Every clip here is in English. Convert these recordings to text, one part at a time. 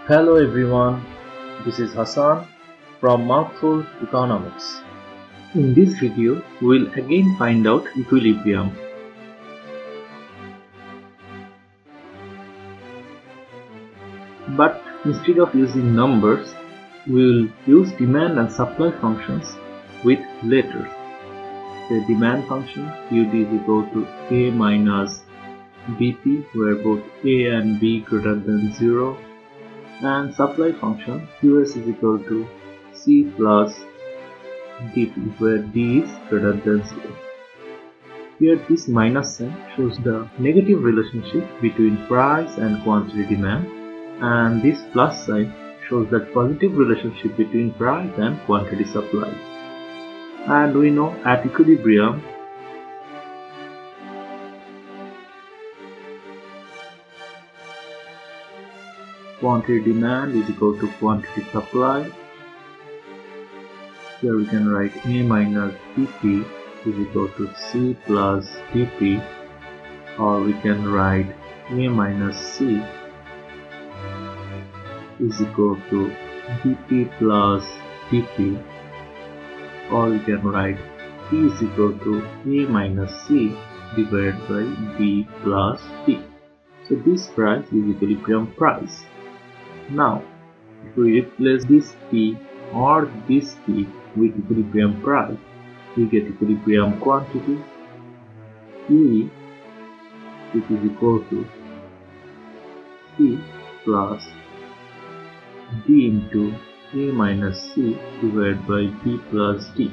Hello everyone, this is Hassan from Mouthful Economics. In this video, we will again find out equilibrium. But instead of using numbers, we will use demand and supply functions with letters. The demand function ud is equal to a minus bp, where both a and b greater than 0, and supply function qs is equal to c plus dp, where d is greater than 0. Here this minus sign shows the negative relationship between price and quantity demand, and this plus sign shows the positive relationship between price and quantity supply. And we know at equilibrium, quantity demand is equal to quantity supply. Here we can write a minus bp is equal to c plus dp, or we can write a minus c is equal to bp plus dp, or we can write p is equal to a minus c divided by b plus d. So this price is equilibrium price. Now, if we replace this P or this P with equilibrium price, we get equilibrium quantity QE, which is equal to C plus D into A minus C divided by B plus D.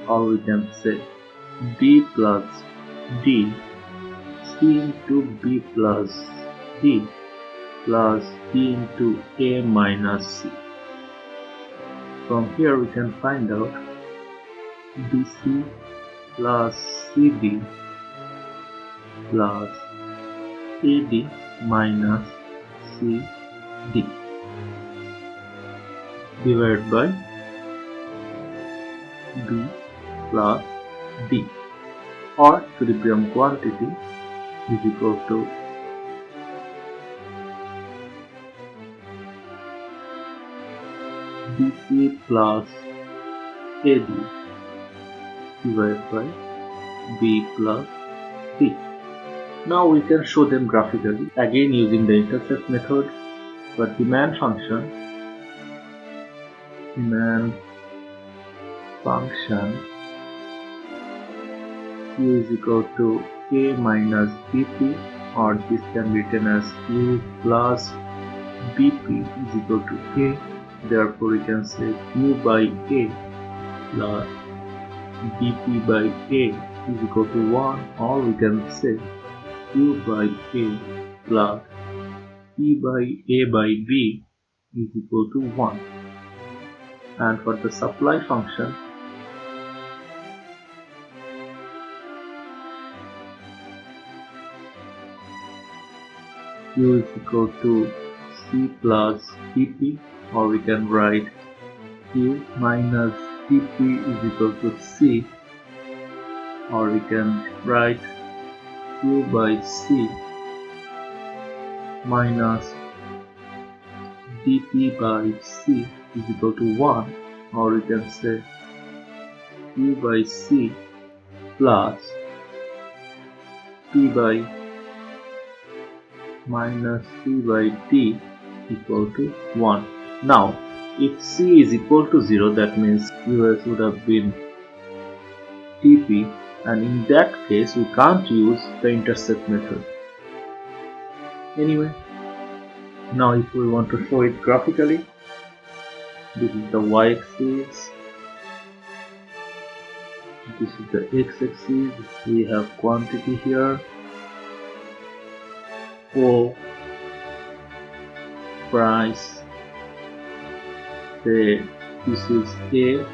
Or we can say B plus D, C into B plus D plus D into A minus C. From here we can find out BC plus CD plus AD minus CD divided by B plus D, or equilibrium quantity is equal to BC plus AD divided by B plus D. Now we can show them graphically, again using the intercept method. For demand function Q is equal to A minus BP, or this can be written as Q plus BP is equal to A. Therefore we can say Q by A plus BP by A is equal to 1, or we can say Q by A plus P by A by B is equal to 1. And for the supply function, Q is equal to C plus BP, or we can write Q minus dp is equal to C, or we can write Q by C minus dp by C is equal to 1, or we can say Q by C plus P by minus C by D equal to 1. Now, if C is equal to 0, that means US would have been TP, and in that case we can't use the intercept method. Anyway, now if we want to show it graphically, this is the y-axis, this is the x-axis, we have quantity here, O, price, say this is A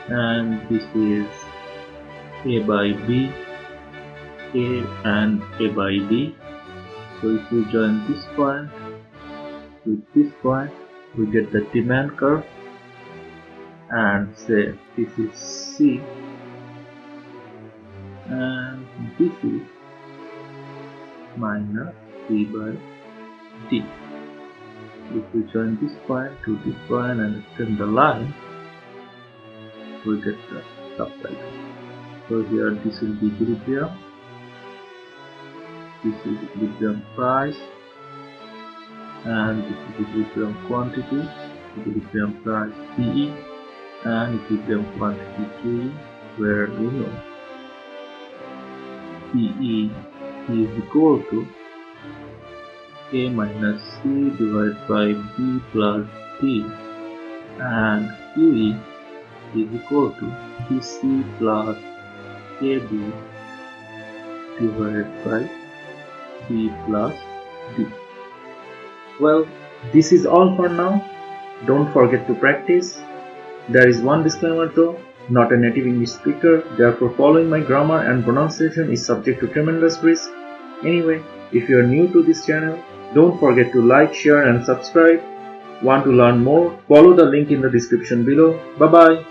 and this is A by B, A and A by D. So if we join this point with this point, we get the demand curve, and say this is C and this is minus C by D. If we join this point to this point and extend the line, we get the subtitle. So here this will be equilibrium, this is equilibrium price, and this is equilibrium quantity, equilibrium price PE, and equilibrium quantity QE, where we know PE is equal to A minus C divided by B plus D, and QE is equal to BC plus AB divided by B plus D. Well, this is all for now. Don't forget to practice. There is one disclaimer though, not a native English speaker, therefore following my grammar and pronunciation is subject to tremendous risk. Anyway, if you are new to this channel, don't forget to like, share and subscribe. Want to learn more? Follow the link in the description below. Bye bye.